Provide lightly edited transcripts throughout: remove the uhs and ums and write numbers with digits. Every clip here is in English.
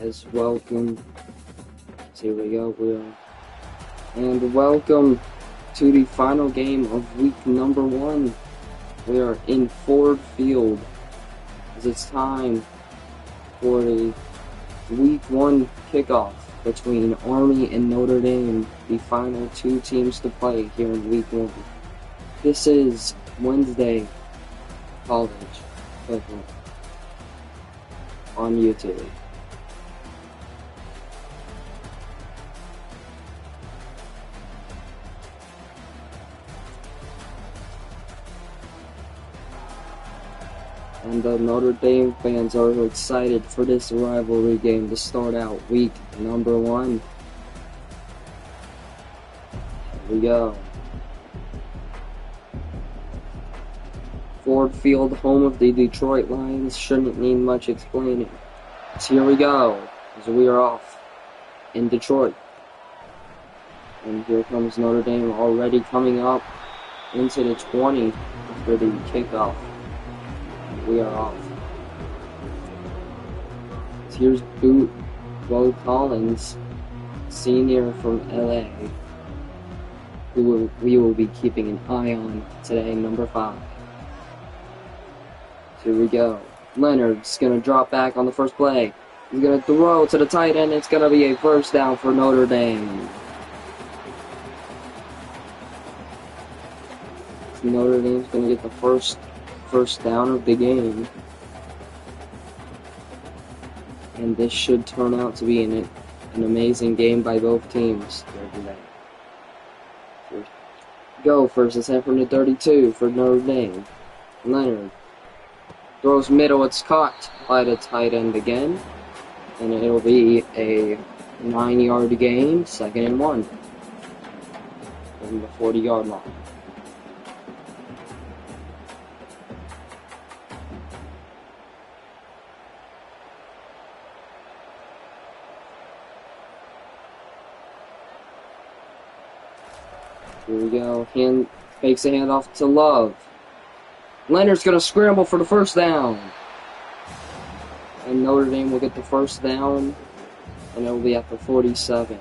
guys, welcome. Here we go, and welcome to the final game of week number 1. We are in Ford Field as it's time for the week 1 kickoff between Army and Notre Dame, the final 2 teams to play here in week 1. This is Wednesday college football on YouTube. And the Notre Dame fans are excited for this rivalry game to start out week number 1. Here we go. Ford Field, home of the Detroit Lions, shouldn't need much explaining. So here we go, as we are off in Detroit. And here comes Notre Dame already coming up into the 20 for the kickoff. We are off. So here's Bo Collins, senior from LA, who we will be keeping an eye on today, number 5. Here we go. Leonard's going to drop back on the first play. He's going to throw to the tight end. It's going to be a first down for Notre Dame. So Notre Dame's going to get the first down of the game. And this should turn out to be an amazing game by both teams here today. Here we go. First and 10 from the 32 for Notre Dame. Leonard throws middle, it's caught by the tight end again, and it'll be a 9-yard gain, 2nd and 1 from the 40-yard line. Here we go, fakes a handoff to Love. Leonard's going to scramble for the first down. And Notre Dame will get the first down, and it will be at the 47.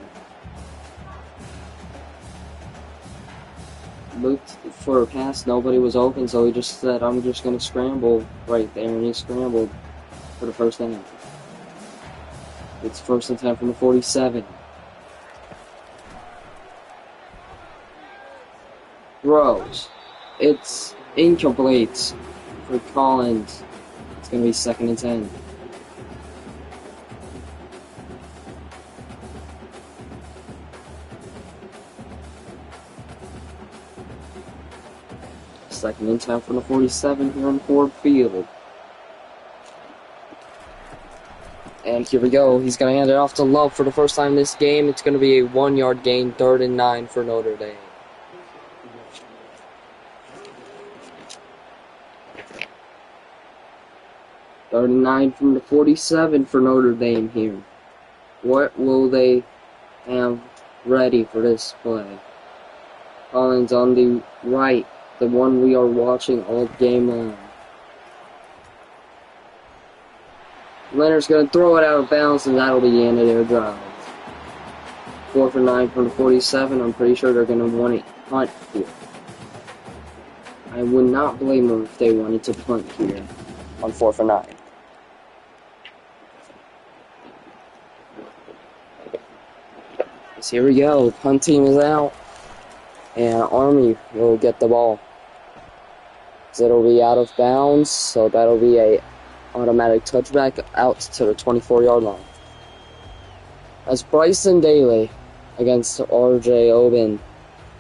Looked for a pass, nobody was open, so he just said, I'm just going to scramble right there, and he scrambled for the first down. It's 1st and 10 from the 47. Throws. It's incomplete for Collins. It's going to be 2nd and 10. Second and 10 from the 47 here on Ford Field. And here we go. He's going to hand it off to Love for the first time this game. It's going to be a 1-yard gain, 3rd and 9 for Notre Dame. Third and 9 from the 47 for Notre Dame here. What will they have ready for this play? Collins on the right, the one we are watching all game long. Leonard's going to throw it out of bounds, and that'll be the end of their drive. 4th and 9 from the 47. I'm pretty sure they're going to want to punt here. I would not blame them if they wanted to punt here on 4th and 9. So here we go. Punt team is out, and Army will get the ball. So it'll be out of bounds, so that'll be a automatic touchback out to the 24-yard line. As Bryson Daly against RJ Oben,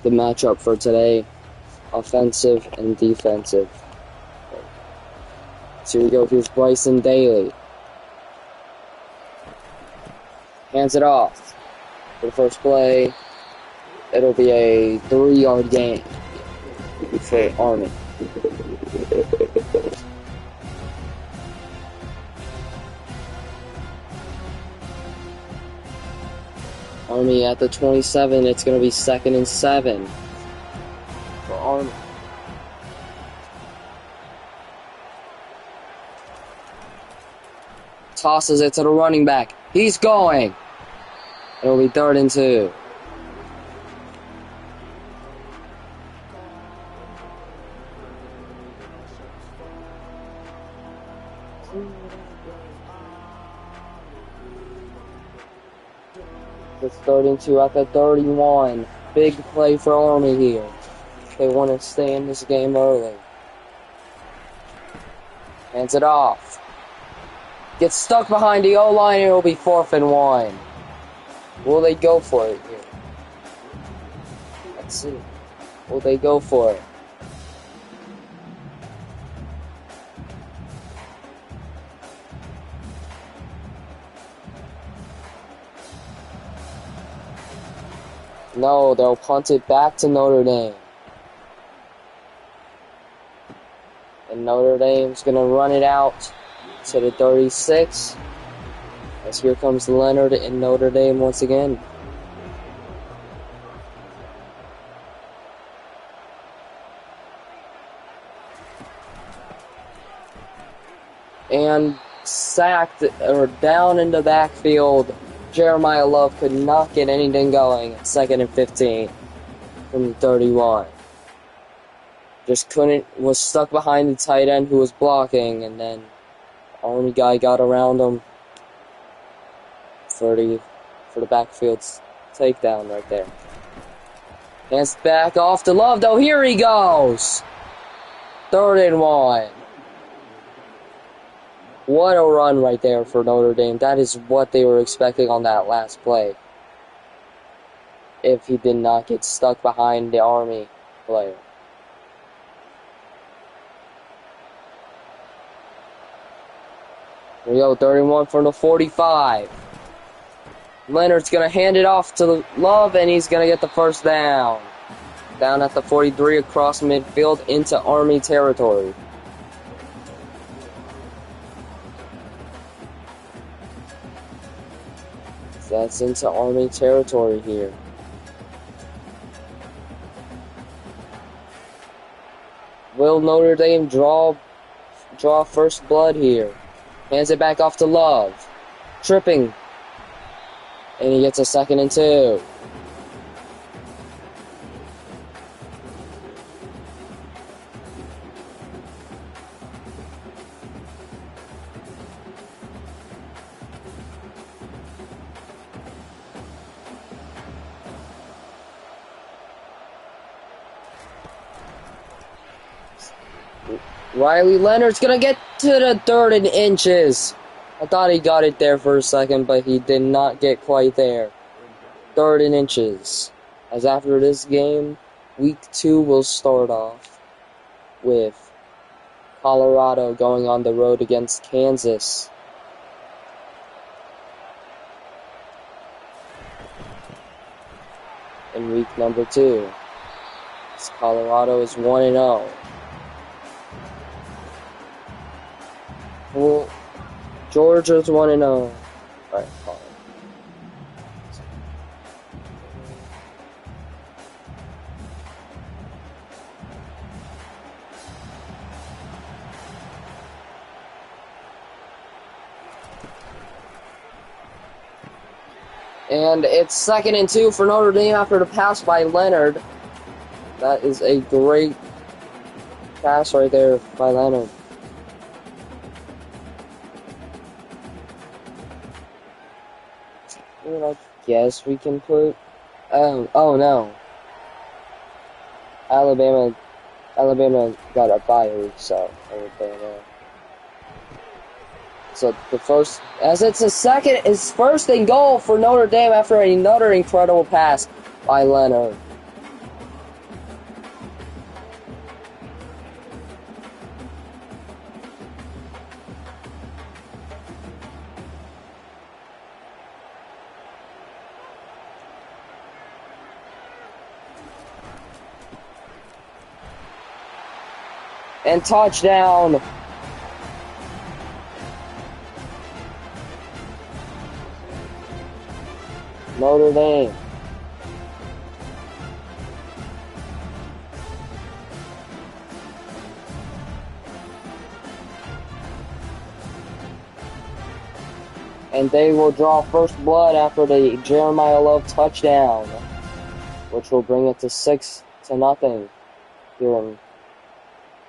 the matchup for today, offensive and defensive. So here we go. Here's Bryson Daly. Hands it off. For the first play, it'll be a 3-yard gain for Army. Army at the 27, it's going to be 2nd and 7 for Army. tosses it to the running back. He's going. It'll be 3rd and 2. It's 3rd and 2 at the 31. Big play for Army here. They want to stay in this game early. Hands it off. Gets stuck behind the O-line and it'll be 4th and 1. Will they go for it here? Let's see. Will they go for it? No, they'll punt it back to Notre Dame. And Notre Dame's going to run it out to the 36. As here comes Leonard and Notre Dame once again. And sacked, or down in the backfield. Jeremiah Love could not get anything going at 2nd and 15 from the 31. Just couldn't, was stuck behind the tight end who was blocking, and then the Army guy got around him for the backfield's takedown right there. Hands back off to Love, though. Here he goes. 3rd and 1. What a run right there for Notre Dame. That is what they were expecting on that last play. If he did not get stuck behind the Army player. Here we go, 31 from the 45. Leonard's going to hand it off to Love, and he's going to get the 1st down. Down at the 43 across midfield into Army territory. That's into Army territory here. Will Notre Dame draw first blood here? Hands it back off to Love. Tripping. And he gets a 2nd and 2. Riley Leonard's gonna get to the 3rd and inches. I thought he got it there for a second, but he did not get quite there. 3rd and inches. As after this game, week 2 will start off with Colorado going on the road against Kansas. In week number 2. Colorado is 1-0. Well, Georgia's 1-0. Alright, fine. And it's 2nd and 2 for Notre Dame after the pass by Leonard. That is a great pass right there by Leonard. I guess we can put. Oh no. Alabama got a bye week, so I would put it there. So the first, as it's his 1st and goal for Notre Dame after another incredible pass by Leonard. And touchdown. Notre Dame. And they will draw first blood after the Jeremiah Love touchdown, which will bring it to 6-0 here in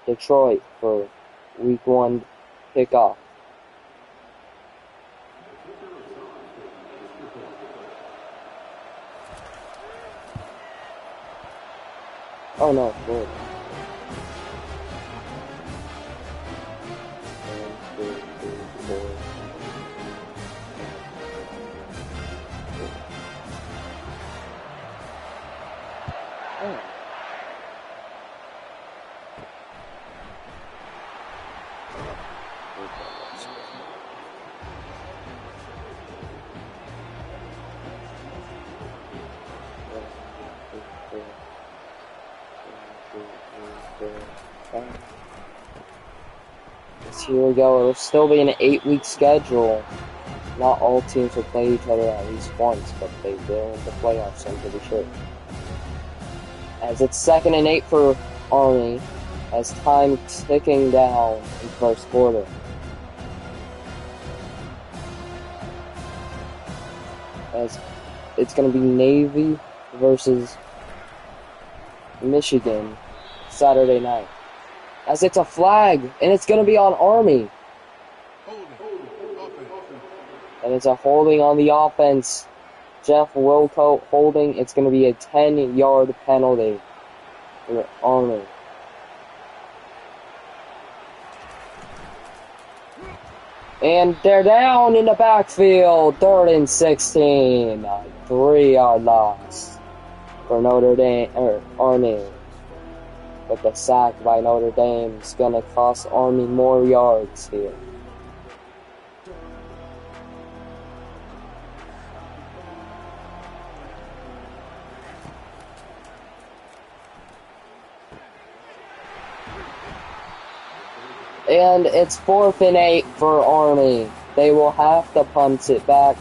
Detroit for Week 1 kickoff. Oh no, good. Here we go. It'll still be an 8-week schedule. Not all teams will play each other at least once, but they will in the playoffs, I'm pretty sure. As it's 2nd and 8 for Army, as time ticking down in first quarter. As it's going to be Navy versus Michigan Saturday night. As it's a flag, and it's going to be on Army. And it's a holding on the offense. Jeff Wilcoat holding. It's going to be a 10-yard penalty for Army. And they're down in the backfield. 3rd and 16. A 3-yard loss for Notre Dame, or Army. But the sack by Notre Dame is going to cost Army more yards here. And it's 4th and 8 for Army. They will have to punt it back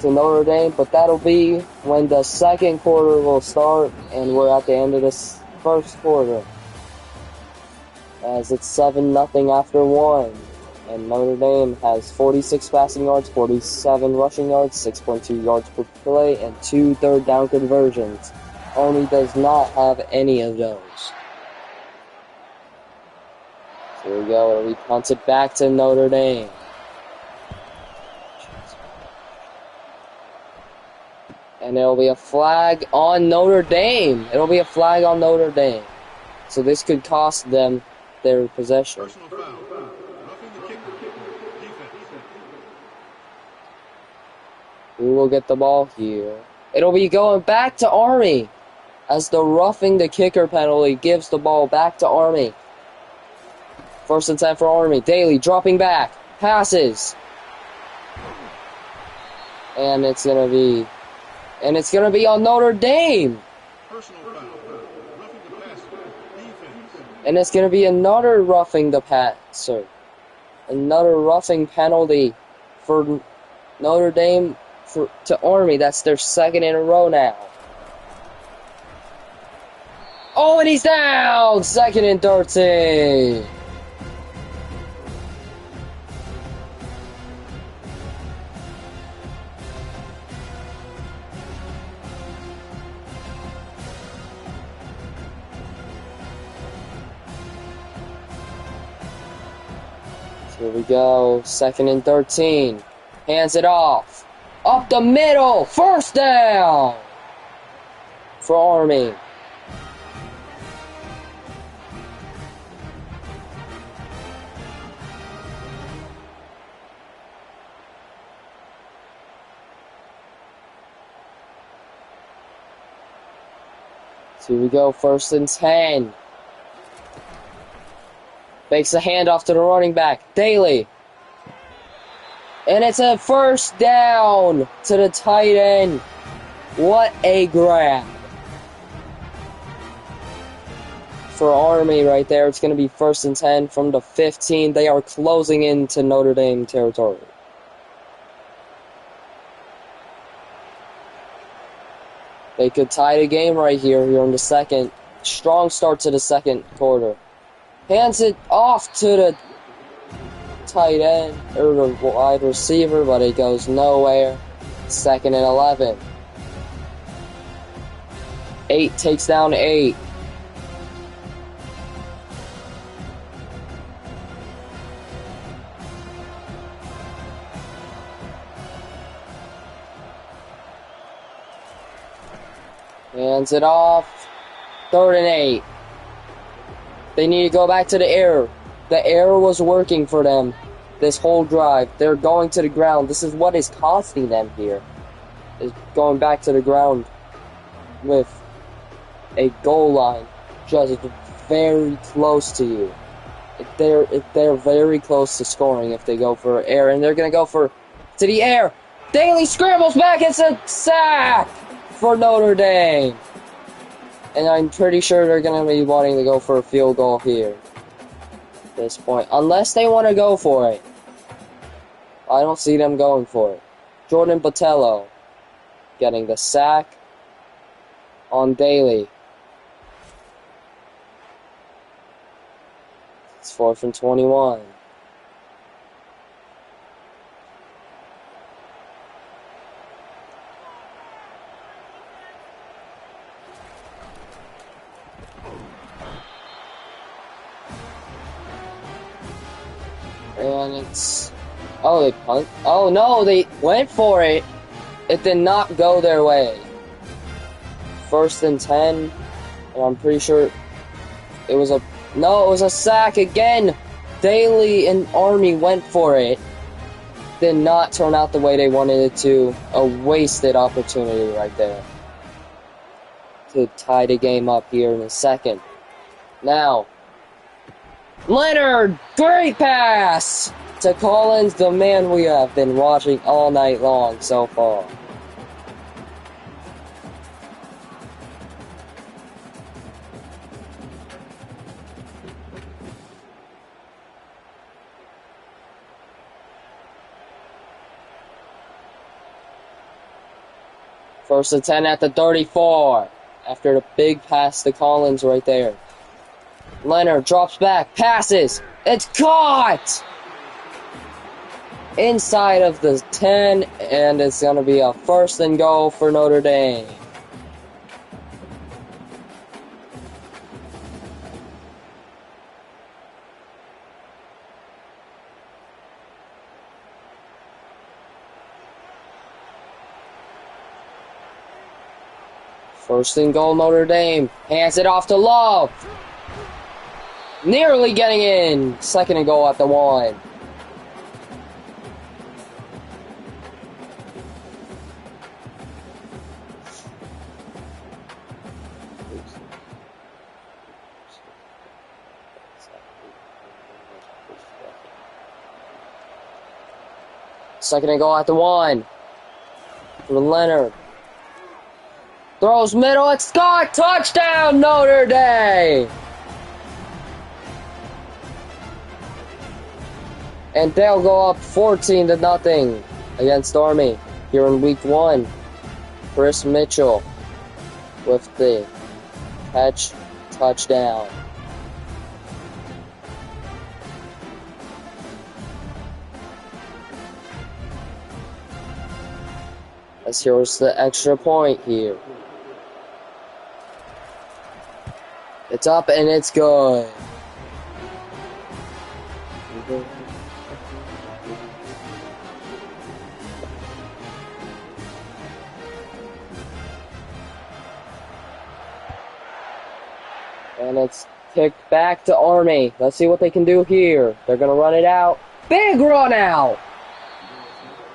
to Notre Dame, but that'll be when the second quarter will start, and we're at the end of this first quarter. As it's 7-0 after 1. And Notre Dame has 46 passing yards, 47 rushing yards, 6.2 yards per play, and 2 third down conversions. Army does not have any of those. So here we go, it'll be punted back to Notre Dame. And it'll be a flag on Notre Dame. It'll be a flag on Notre Dame. So this could cost them their possession. Who will get the ball here? It'll be going back to Army as the roughing the kicker penalty gives the ball back to Army. 1st and 10 for Army. Daly dropping back. Passes. And it's going to be on Notre Dame. And it's going to be another roughing the passer. Another roughing penalty for Notre Dame to Army. That's their 2nd in a row now. Oh, and he's down! 2nd and 13. Here we go, 2nd and 13. Hands it off. Up the middle, 1st down for Army. So here we go, 1st and 10. Makes a handoff to the running back, Daly. And it's a 1st down to the tight end. What a grab for Army right there. It's going to be 1st and 10 from the 15. They are closing into Notre Dame territory. They could tie the game right here in the second. Strong start to the second quarter. Hands it off to the tight end or the wide receiver, but it goes nowhere. 2nd and 11. 8 takes down 8. Hands it off. 3rd and 8. They need to go back to the air. The air was working for them this whole drive. They're going to the ground. This is what is costing them here. Is going back to the ground with a goal line just very close to you. They're very close to scoring if they go for air, and they're gonna go to the air. Daly scrambles back. It's a sack for Notre Dame. And I'm pretty sure they're going to be wanting to go for a field goal here at this point. Unless they want to go for it. I don't see them going for it. Jordan Botello getting the sack on Daly. It's 4th and 21. And it's... Oh, they punt. Oh, no, they went for it. It did not go their way. 1st and 10. And I'm pretty sure it was a... No, it was a sack again. Daly and Army went for it. Did not turn out the way they wanted it to. A wasted opportunity right there. To tie the game up here in a second. Now... Leonard, great pass to Collins, the man we have been watching all night long so far. First and 10 at the 34. After the big pass to Collins right there. Leonard drops back, passes. It's caught! Inside of the 10, and it's going to be a 1st and goal for Notre Dame. First and goal, Notre Dame. Hands it off to Love. Nearly getting in. 2nd and goal at the 1. Second and goal at the 1. For Leonard. Throws middle, it's Scott! Touchdown, Notre Dame! And they'll go up 14-0 against Army here in week 1. Chris Mitchell with the touchdown. As here's the extra point here. It's up and it's good. And it's kicked back to Army. Let's see what they can do here. They're going to run it out. Big run out!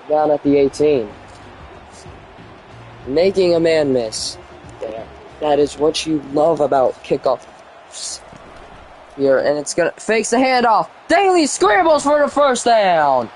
Down at the 18. Making a man miss. There. That is what you love about kickoffs here. And it's going to fakes the handoff. Daly scrambles for the 1st down.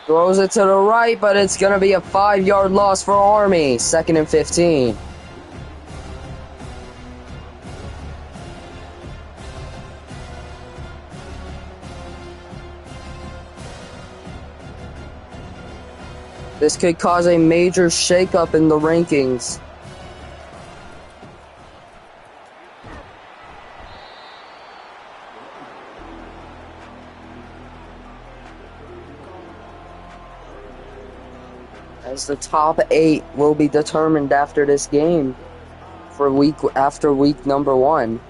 Throws it to the right, but it's going to be a 5-yard loss for Army. 2nd and 15. This could cause a major shakeup in the rankings. As the top 8 will be determined after this game for after week number 1.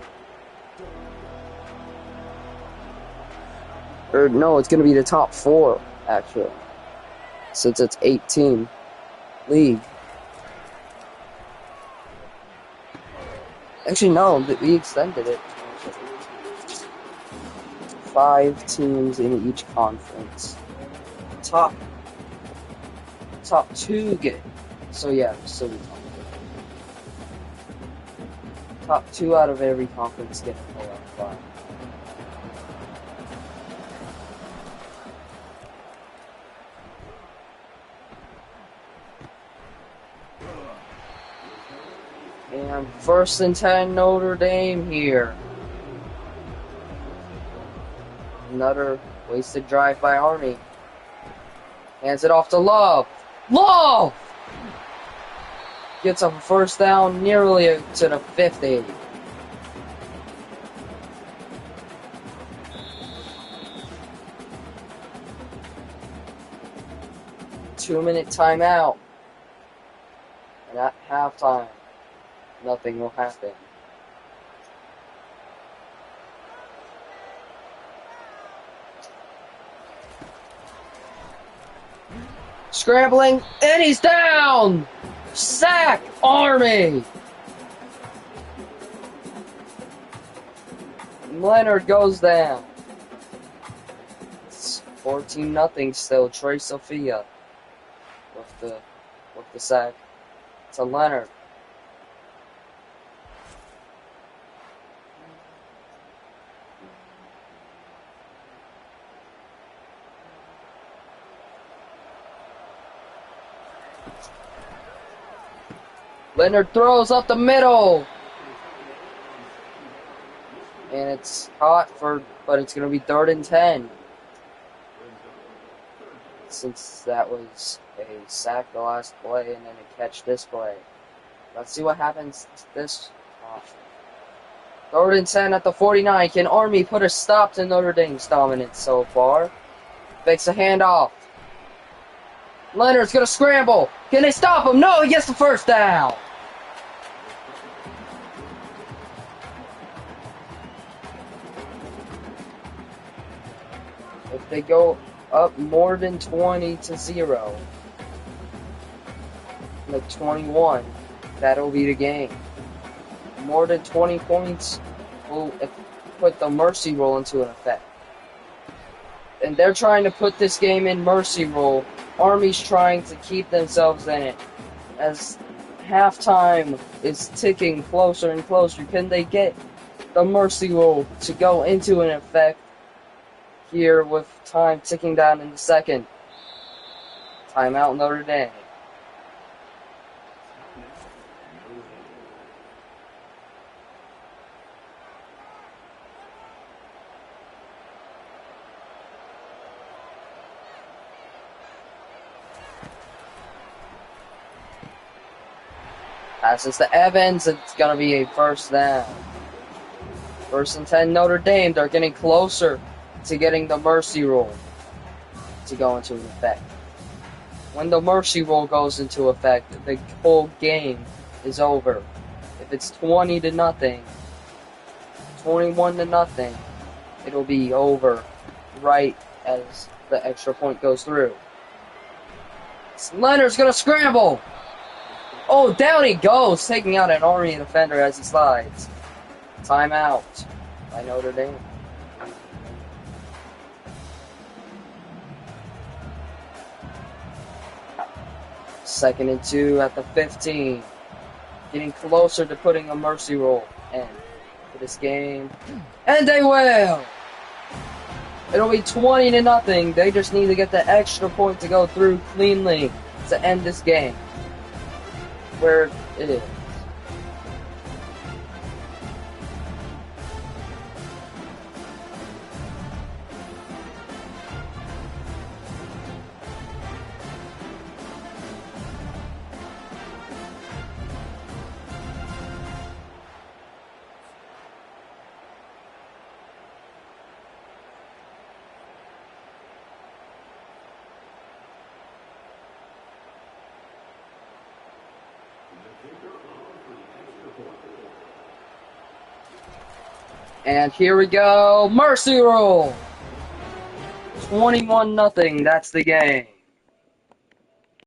Or no, it's going to be the top 4 actually, since it's 8-team league. Actually, no, we extended it. 5 teams in each conference. Top 2 get. So yeah, so we top 2 out of every conference get a playoff spot. And 1st and 10 Notre Dame here. Another wasted drive by Army. Hands it off to Love. Love! Gets a 1st down nearly to the 50. Two-minute timeout. And at halftime, nothing will happen. Scrambling, and he's down! Sack, Army! Leonard goes down. It's 14-0 still. Trey Sophia with the sack to Leonard. Leonard throws up the middle. And it's caught but it's going to be 3rd and 10. Since that was a sack the last play and then a catch this play. Let's see what happens this time. 3rd and 10 at the 49. Can Army put a stop to Notre Dame's dominance so far? Fakes a handoff. Leonard's going to scramble. Can they stop him? No, he gets the 1st down. If they go up more than 20-0, like 21, that'll be the game. More than 20 points will put the mercy rule into an effect. And they're trying to put this game in mercy rule. Army's trying to keep themselves in it. As halftime is ticking closer and closer, can they get the mercy rule to go into an effect here with time ticking down in the 2nd? Timeout Notre Dame. Passes to Evans. It's going to be a 1st down. 1st and 10 Notre Dame. They're getting closer to getting the mercy rule to go into effect. When the mercy rule goes into effect, the whole game is over. If it's 20-0, 21-0, it'll be over right as the extra point goes through. Leonard's gonna scramble. Oh, down he goes, taking out an Army defender as he slides. Timeout by Notre Dame. Second and 2 at the 15. Getting closer to putting a mercy rule in for this game. And they will! It'll be 20-0. They just need to get the extra point to go through cleanly to end this game. Where it is. And here we go, mercy rule. 21-0. That's the game.